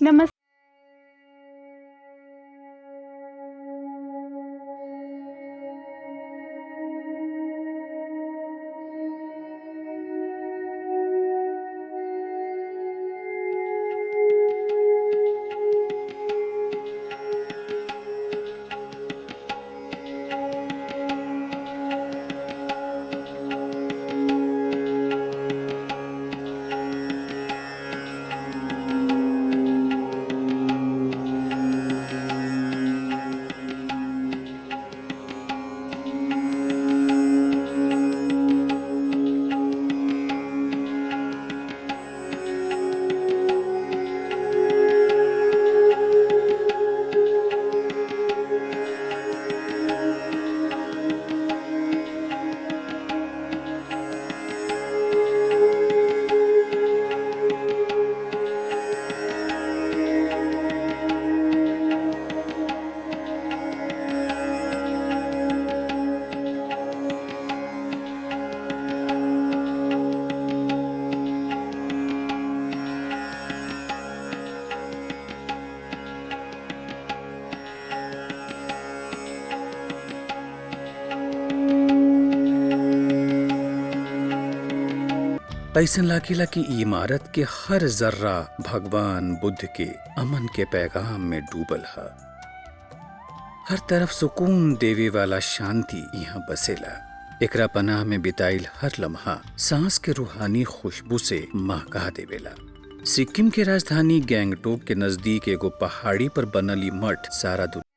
नमस्ते। ऐसन लागेला कि इ इमारत के हर जर्रा भगवान बुद्ध के अमन के पैगाम में डूबल है। हर तरफ सुकून देवे वाला शांति यहाँ बसेला। एकरा पनाह में बिताइल हर लम्हा सांस के रूहानी खुशबू से महका देवेला। सिक्किम के राजधानी गैंगटोक के नजदीक एगो पहाड़ी पर बनल इ मठ सारा दुनिया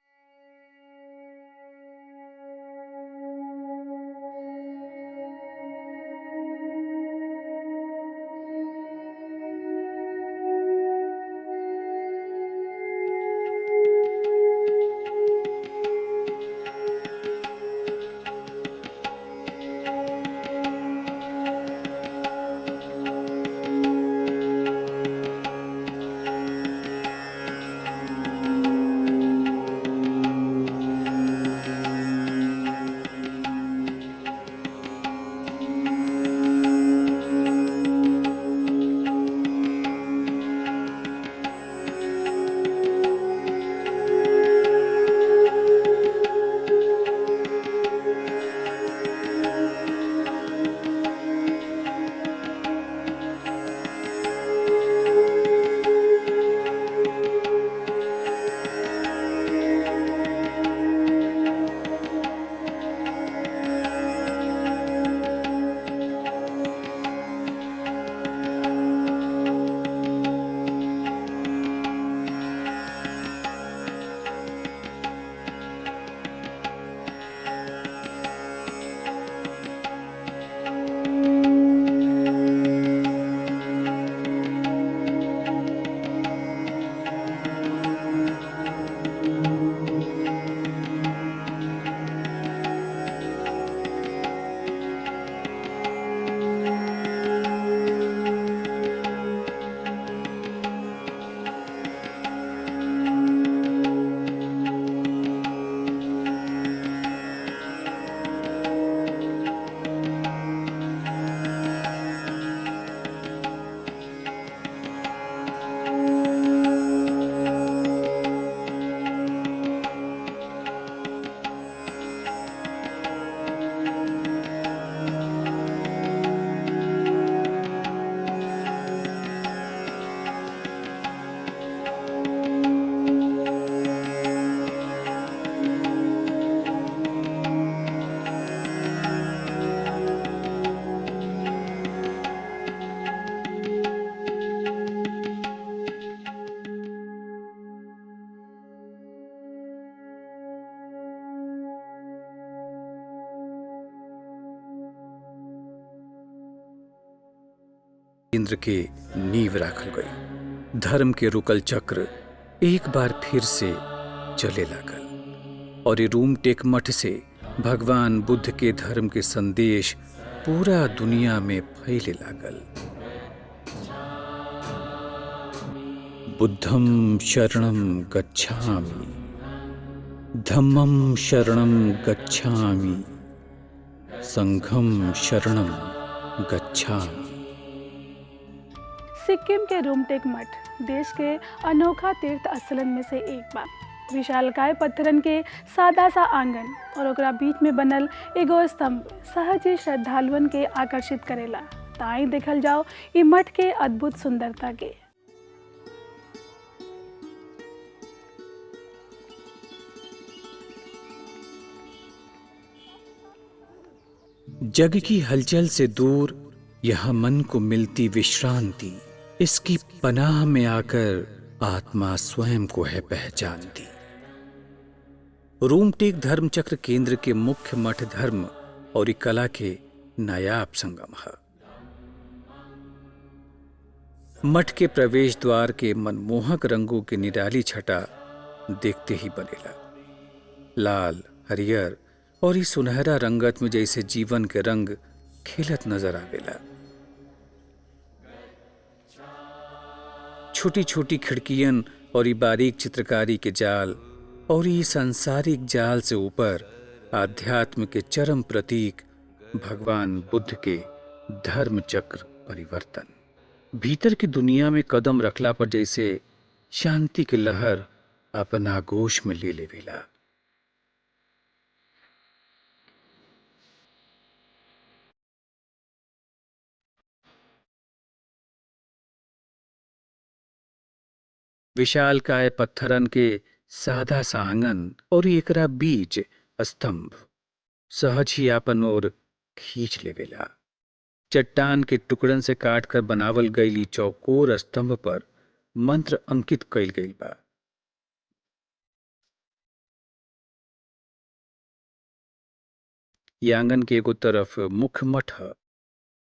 केंद्र के नींव राखल गई। धर्म के रुकल चक्र एक बार फिर से चले लागल और ये रूमटेक मठ से भगवान बुद्ध के धर्म के संदेश पूरा दुनिया में फैले लागल। बुद्धम शरणम गच्छामि, धम्मम शरणम गच्छामि, संघम शरणम गच्छामि। सिक्किम के रूमटेक मठ देश के अनोखा तीर्थ स्थलन में से एक बा। विशालकाय पत्थरन के सादा सा आंगन और ओकरा बीच में बनल एगो स्तंभ सहज ही श्रद्धालुअन के आकर्षित करेला। ताई देखल जाओ ई मठ के अद्भुत सुंदरता के। जग की हलचल से दूर यह मन को मिलती विश्रांति, इसकी पनाह में आकर आत्मा स्वयं को है पहचानती। रूमटेक धर्म चक्र केंद्र के मुख्य मठ धर्म और कला के नायाब संगम है। मठ के प्रवेश द्वार के मनमोहक रंगों की निराली छटा देखते ही बनेला। लाल, हरियर और इस सुनहरा रंगत में जैसे जीवन के रंग खिलत नजर आवेला। छोटी छोटी खिड़कियन और ये बारीक चित्रकारी के जाल और ये सांसारिक जाल से ऊपर आध्यात्म के चरम प्रतीक भगवान बुद्ध के धर्म चक्र परिवर्तन। भीतर की दुनिया में कदम रखला पर जैसे शांति की लहर अपना आगोश में ले लेवेला। विशालकाय पत्थरन के सादा सा आंगन और एकरा बीच स्तंभ सहज ही आपन ओर खींच लेवेला। चट्टान के टुकड़न से काट कर बनावल गई चौकोर स्तंभ पर मंत्र अंकित कइल गइल बा। ये आंगन के एगो तरफ मुख्य मठ है,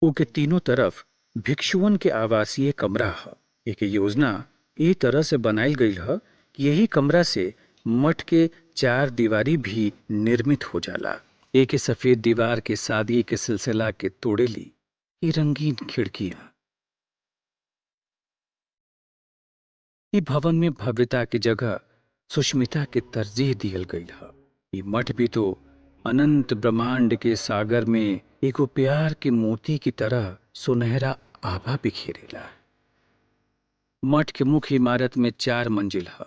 ऊके तीनों तरफ भिक्षुओं के आवासीय कमरा है। एक योजना ए तरह से बनाई गई है कि यही कमरा से मठ के चार दीवारी भी निर्मित हो जाला। एक सफेद दीवार के शादी के सिलसिला के तोड़ेली ये रंगीन खिड़कियां। ये भवन में भव्यता की जगह सुष्मिता के तरजीह दियल गई है। ये मठ भी तो अनंत ब्रह्मांड के सागर में एगो प्यार के मोती की तरह सुनहरा आभा बिखेरेला। मठ के मुख्य इमारत में 4 मंजिल है।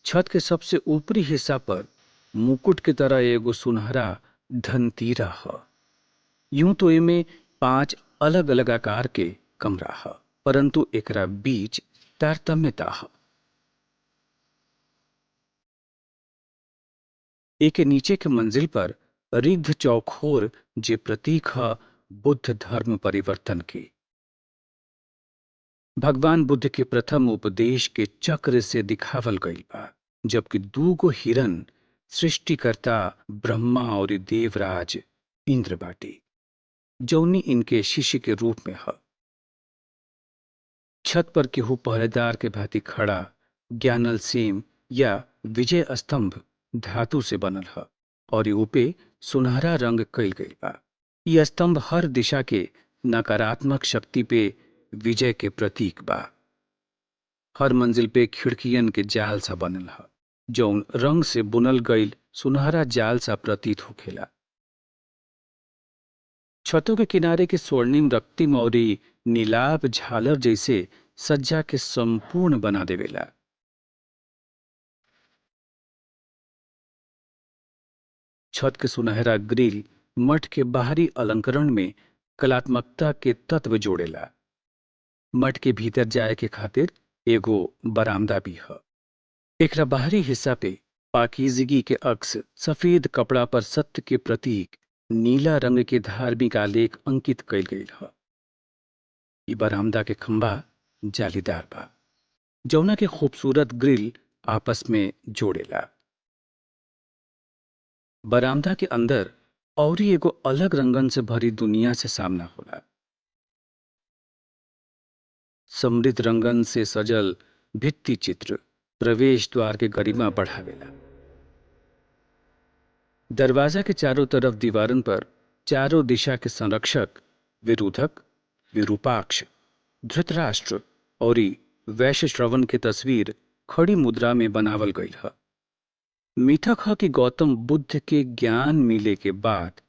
छत के सबसे ऊपरी हिस्सा पर मुकुट की तरह एगो सुनहरा धनतीरा है। यूं तो इनमें 5 अलग अलग आकार के कमरा है, परंतु एकरा बीच तारतम्यता है। एक नीचे के मंजिल पर रिग्ध चौखोर जे प्रतीक है बुद्ध धर्म परिवर्तन की। भगवान बुद्ध के प्रथम उपदेश के चक्र से दिखावल गई बा, जबकि 2 हिरन सृष्टिकर्ता ब्रह्मा और देवराज इंद्र बाटी जौनी इनके शिष्य के रूप में है। छत पर केहू पहरेदार के भांति खड़ा ज्ञानल सेम या विजय स्तंभ धातु से बनल है और ऊपे सुनहरा रंग कइल गई बा। यह स्तंभ हर दिशा के नकारात्मक शक्ति पे विजय के प्रतीक बा। हर मंजिल पे खिड़कियन के जाल सा बनल है, जौन रंग से बुनल गईल सुनहरा जाल सा प्रतीत होखेला। छतों के किनारे के स्वर्णिम रक्तिम और नीलाभ झालर जैसे सज्जा के संपूर्ण बना देवेला। छत के सुनहरा ग्रिल मठ के बाहरी अलंकरण में कलात्मकता के तत्व जोड़ेला। मठ के भीतर जाए के खातिर एगो बरामदा भी है। एकरा बाहरी हिस्सा पे पाकीज़गी के अक्स सफेद कपड़ा पर सत्य के प्रतीक नीला रंग के धार्मिक आलेख अंकित कइल गइल है। ई बरामदा के खंभा जालीदार बा, जौना के खूबसूरत ग्रिल आपस में जोड़ेला। बरामदा के अंदर और एगो अलग रंगन से भरी दुनिया से सामना होला। समृद्ध रंगन से सजल भित्ति चित्र प्रवेश द्वार के गरिमा बढ़ावेला। दरवाजा के चारों तरफ दीवारन पर चारों दिशा के संरक्षक विरोधक, विरूपाक्ष, धृतराष्ट्र और वैश्य श्रवण के तस्वीर खड़ी मुद्रा में बनावल गई है। मिथक है कि गौतम बुद्ध के ज्ञान मिले के बाद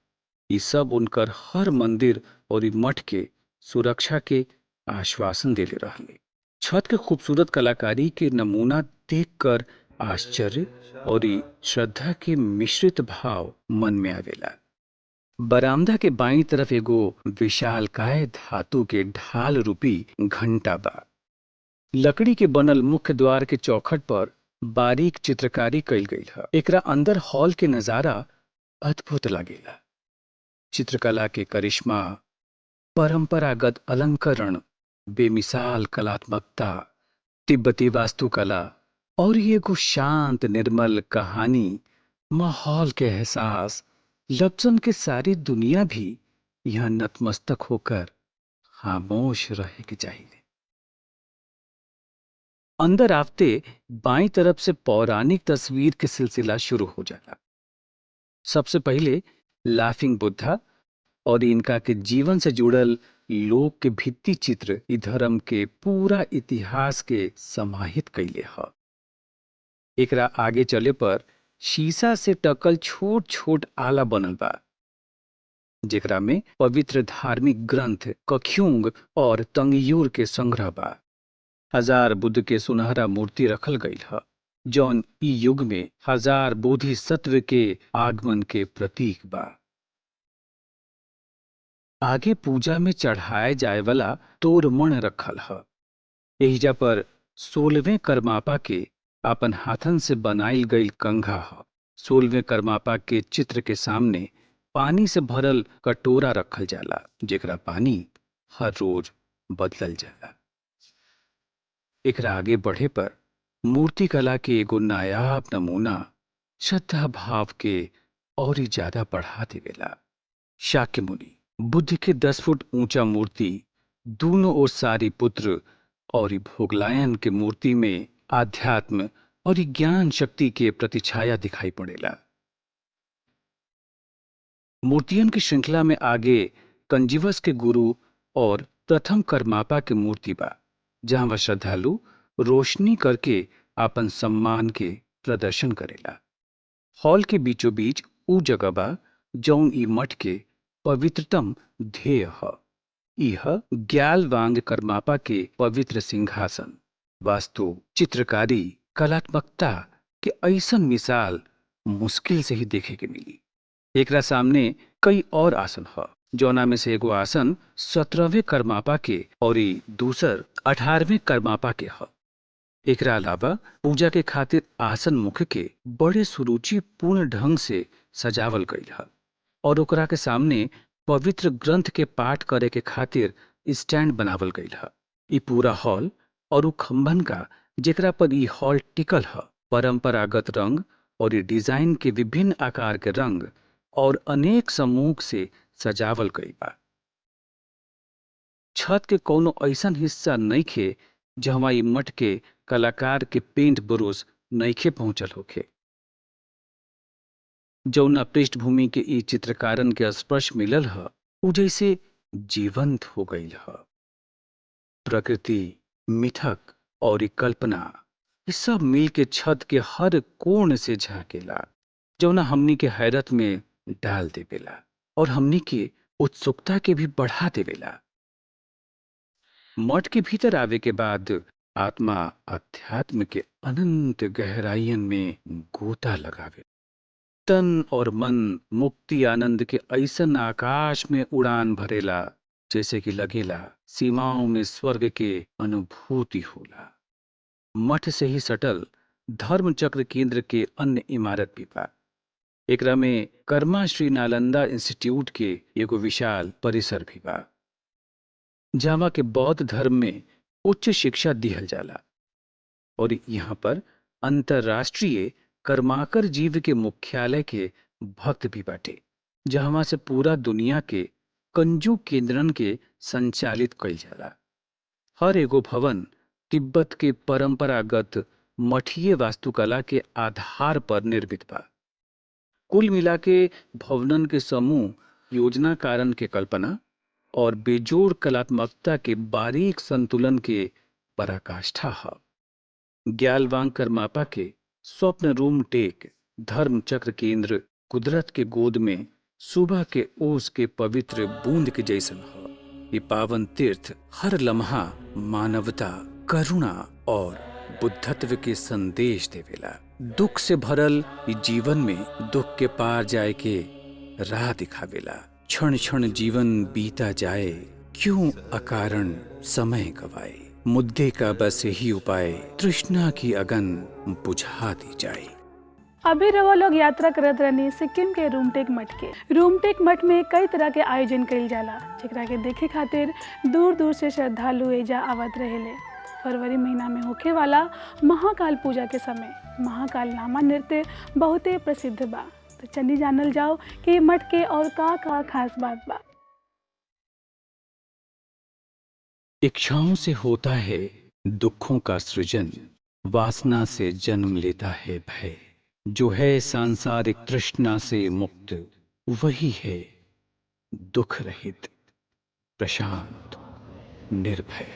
ये सब उनकर हर मंदिर और मठ के सुरक्षा के आश्वासन देले रहले। छत के खूबसूरत कलाकारी के नमूना देखकर आश्चर्य और ई श्रद्धा के मिश्रित भाव मन में आवेला। बरामदा के बाईं तरफ एगो विशालकाय धातु के ढाल रूपी घंटा बा। लकड़ी के बनल मुख्य द्वार के चौखट पर बारीक चित्रकारी कइल गई है। एकरा अंदर हॉल के नजारा अद्भुत लगेला। चित्रकला के करिश्मा, परंपरागत अलंकरण, बेमिसाल कलात्मकता, तिब्बती वास्तुकला और ये एगो शांत निर्मल कहानी, माहौल के एहसास, लफ्जन के सारी दुनिया भी यहाँ नतमस्तक होकर खामोश रहे के चाहिए। अंदर आते बाईं तरफ से पौराणिक तस्वीर के सिलसिला शुरू हो जाला। सबसे पहले लाफिंग बुद्धा और इनका के जीवन से जुड़ल लोग के भित्ति चित्र इ धर्म के पूरा इतिहास के समाहित कैले ह। एकरा आगे चले पर शीशा से टकल छोट छोट आला बनल बा, जेकरा में पवित्र धार्मिक ग्रंथ कख्युंग और तंगयूर के संग्रह बा। हजार बुद्ध के सुनहरा मूर्ति रखल गईल ह, जौन ई युग में हजार बोधिसत्व के आगमन के प्रतीक बा। आगे पूजा में चढ़ाए जाए वाला तोरमण रखल ह। एहिजा पर 16वें करमापा के अपन हाथन से बनाइल गईल कंघा ह। 16वें करमापा के चित्र के सामने पानी से भरल कटोरा रखल जाला, जेकरा पानी हर रोज बदलल जाला। एकरा आगे बढ़े पर मूर्ति कला के एगो नायाब नमूना श्रद्धा भाव के और ही ज्यादा बढ़ा देवेला। शाक्य मुनि बुद्ध के 10 फुट ऊंचा मूर्ति, दोनों ओर सारी पुत्र और ई भोगलायन के मूर्ति में आध्यात्म और ई ज्ञान शक्ति के प्रतिछाया दिखाई पड़ेला। मूर्तियन की श्रृंखला में आगे कंजीवस के गुरु और प्रथम करमापा के मूर्ति बा, जहां वह श्रद्धालु रोशनी करके आपन सम्मान के प्रदर्शन करेला। हॉल के बीचों बीच ऊ जगह बा जौन ई मठ के पवित्रतम ध्येय ह। यह ग्यालवांग करमापा के पवित्र सिंहासन, वास्तु, चित्रकारी, कलात्मकता के ऐसन मिसाल मुश्किल से ही देखे के मिली। एकरा सामने कई और आसन ह, जौना में से एगो आसन 17वें करमापा के और ई दूसर 18वें करमापा के ह। एकरा अलावा पूजा के खातिर आसन मुख के बड़े सुरुचिपूर्ण ढंग से सजावल गईल ह और ओकरा के सामने पवित्र ग्रंथ के पाठ करे के खातिर स्टैंड बनावल गईल ह। ई पूरा हॉल और उ खंभन का जेकरा पर ई हॉल टिकल ह, परंपरागत रंग और ई डिजाइन के विभिन्न आकार के रंग और अनेक समूह से सजावल गईल बा। छत के कोनो ऐसन हिस्सा नइखे जहवा ई मठ के कलाकार के पेंट ब्रश नइखे पहुंचल होखे। जौना पृष्ठभूमि के ई चित्रकारन के स्पर्श मिलल ह, उ जैसे जीवंत हो गईल ह। प्रकृति, मिथक और ई कल्पना, ये सब मिल के छत के हर कोण से झांकेला, जौना हमनी के हैरत में डाल देवेला और हमनी के उत्सुकता के भी बढ़ा देवेला। मठ के भीतर आवे के बाद आत्मा अध्यात्म के अनंत गहराइयन में गोता लगावे। तन और मन मुक्ति आनंद के ऐसन आकाश में उड़ान भरेला, जैसे कि लगेला सीमाओं में स्वर्ग के अनुभूति होला। मठ से ही सटल धर्म चक्र केंद्र के अन्य इमारत भी बा। एकरा में कर्मा श्री नालंदा इंस्टीट्यूट के एगो विशाल परिसर भी बा, जहाँ के बौद्ध धर्म में उच्च शिक्षा दिहल जाला और यहाँ पर अंतरराष्ट्रीय कर्माकर जीव के मुख्यालय के भक्त भी बाटे, जहाँ से पूरा दुनिया के कंजू केंद्रन के संचालित कइल जाला। हर एगो भवन तिब्बत के परंपरागत मठीय वास्तुकला के आधार पर निर्मित बा। कुल मिला के भवनन के समूह योजनाकारन के कल्पना और बेजोड़ कलात्मकता के बारीक संतुलन के पराकाष्ठा है। ग्यालवांग करमापा के स्वप्न रूम टेक धर्म चक्र केंद्र कुदरत के गोद में सुबह के ओस के पवित्र बूंद के जैसन है। ये पावन तीर्थ हर लम्हा मानवता, करुणा और बुद्धत्व के संदेश देवेला। दुख से भरल ई जीवन में दुख के पार जाए के राह दिखावेला। क्षण क्षण जीवन बीता जाए, क्यों अकारण समय गवाए। मुद्दे का बस यही उपाय, तृष्णा की अगन बुझा दी जाए। अभी रहो लोग यात्रा करत रहनी सिक्किम के रूमटेक मठ के। रूमटेक मठ में कई तरह के आयोजन कइल जाला, जेकरा के देखे खातिर दूर दूर से श्रद्धालु एजा आवत रहेले। फरवरी महीना में होखे वाला महाकाल पूजा के समय महाकाल नामा नृत्य बहुते प्रसिद्ध बा। तो चली जानल जाओ कि मठ के और का खास बात बा। इच्छाओं से होता है दुखों का सृजन, वासना से जन्म लेता है भय। जो है सांसारिक तृष्णा से मुक्त, वही है दुख रहित, प्रशांत, निर्भय।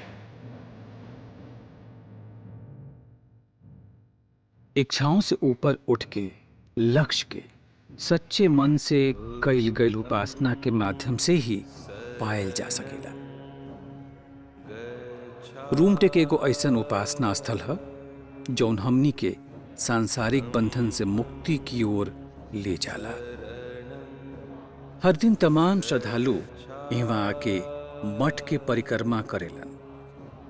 इच्छाओं से ऊपर उठ के लक्ष्य के सच्चे मन से कईल गईल उपासना के माध्यम से ही पायल जा सकेला। रूमटेक एगो ऐसन उपासना स्थल है जौन हमनी के सांसारिक बंधन से मुक्ति की ओर ले जाला। हर दिन तमाम श्रद्धालु यहाँ आके मठ के परिक्रमा करेलन,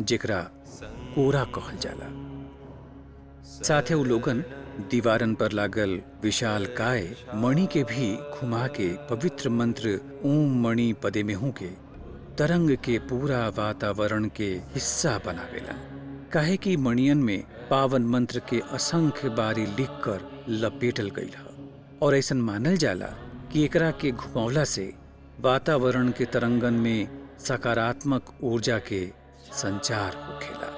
जेकरा कोरा कहल जाला। साथे उ लोगन दीवारन पर लागल विशाल काय मणि के भी घुमा के पवित्र मंत्र ओम मणि पदे में हूँ के तरंग के पूरा वातावरण के हिस्सा बनावेलन। काहे कि मणियन में पावन मंत्र के असंख्य बारी लिखकर लपेटल गईल है और ऐसन मानल जाला कि एकरा के घुमौला से वातावरण के तरंगन में सकारात्मक ऊर्जा के संचार होखेला।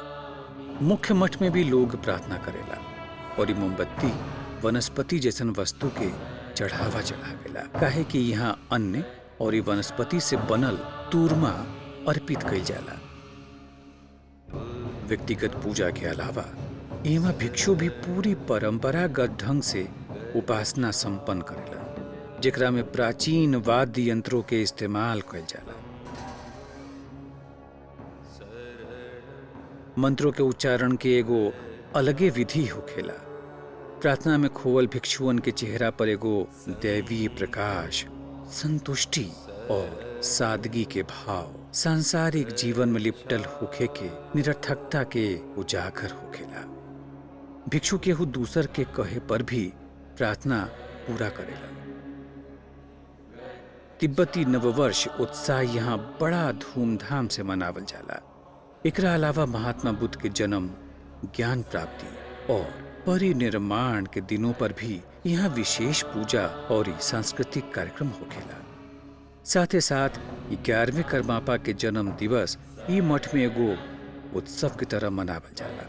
मुख्य मठ में भी लोग प्रार्थना करेला और ये मोमबत्ती वनस्पति जैसन वस्तु के चढ़ावा चढ़ावेला। काहे कि यहाँ अन्न और ये वनस्पति से बनल तूरमा अर्पित कईल जाला। व्यक्तिगत पूजा के अलावा एवं भिक्षु भी पूरी परंपरागत ढंग से उपासना संपन्न करेला, जेकरा में प्राचीन वाद्य यंत्रों के इस्तेमाल कईल जाला। मंत्रों के उच्चारण के एगो अलगे विधि होखेला। प्रार्थना में खोवल भिक्षुअन के चेहरा पर एगो दैवीय प्रकाश, संतुष्टि और सादगी के भाव सांसारिक जीवन में लिपटल होखे के निरर्थकता के उजागर होखेला। भिक्षु केहू दूसर के कहे पर भी प्रार्थना पूरा करेला। तिब्बती नववर्ष उत्साह यहाँ बड़ा धूमधाम से मनावल जाला। एकरा अलावा महात्मा बुद्ध के जन्म, ज्ञान प्राप्ति और परिनिर्माण के दिनों पर भी यहाँ विशेष पूजा और सांस्कृतिक कार्यक्रम होखेला। साथ ही साथ 11वें करमापा के जन्म दिवस ई मठ में एगो उत्सव की तरह मनावल जाला।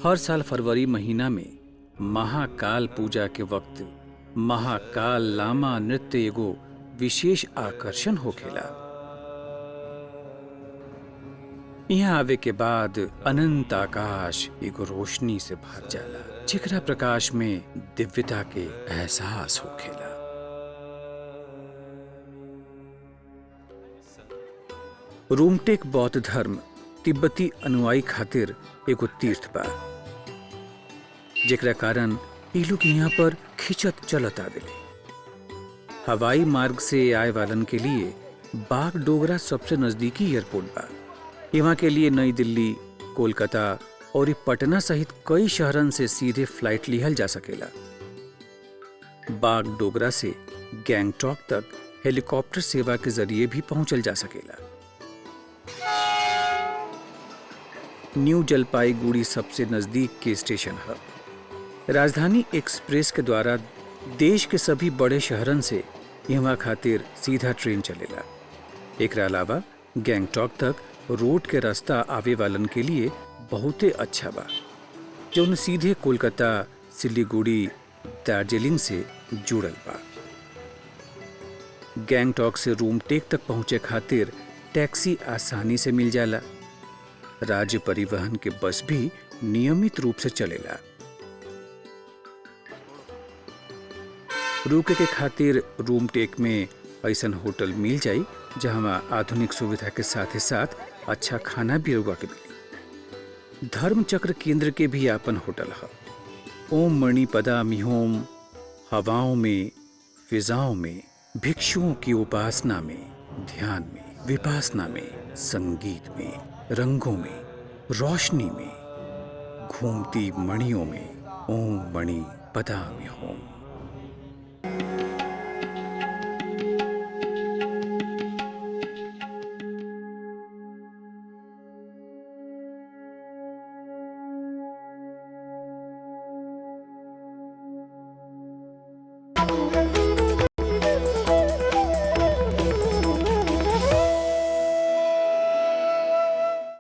हर साल फरवरी महीना में महाकाल पूजा के वक्त महाकाल लामा नृत्य एगो विशेष आकर्षण होखेला। यहाँ आवे के बाद अनंत आकाश एगो रोशनी से भर जाला, जेकरा प्रकाश में दिव्यता के एहसास होखेला। रूमटेक बौद्ध धर्म तिब्बती अनुयायी खातिर एगो तीर्थ बा, जेकरा कारण ई लोग यहाँ पर खिंचत चलत आवेले। हवाई मार्ग से आए वालन के लिए बागडोगरा सबसे नजदीकी एयरपोर्ट बा। यहाँ के लिए नई दिल्ली, कोलकाता और पटना सहित कई शहरन से सीधे फ्लाइट लिहल जा सकेला। बागडोगरा से गैंगटॉक तक हेलीकॉप्टर सेवा के जरिए भी पहुंचल जा सकेला। न्यू जलपाईगुड़ी सबसे नजदीक के स्टेशन है। राजधानी एक्सप्रेस के द्वारा देश के सभी बड़े शहरन से यहाँ खातिर सीधा ट्रेन चलेला। एकरा अलावा गैंगटॉक तक रोड के रास्ता आवे वालन के लिए बहुते अच्छा बा, जो सीधे कोलकाता, सिलीगुड़ी, दार्जिलिंग से जुड़ल बा। गैंगटॉक से रूमटेक तक पहुंचे खातिर टैक्सी आसानी से मिल जाला। राज्य परिवहन के बस भी नियमित रूप से चलेला। रुके के खातिर रूमटेक में ऐसन होटल मिल जाई जहाँ आधुनिक सुविधा के साथ ही साथ अच्छा खाना भी रउआ के मिली। धर्म चक्र केंद्र के भी आपन होटल है। ओम मणि पदामि होम, हवाओं में, फिजाओं में, भिक्षुओं की उपासना में, ध्यान में, विपासना में, संगीत में, रंगों में, रोशनी में, घूमती मणियों में। ओम मणि पदामि होम।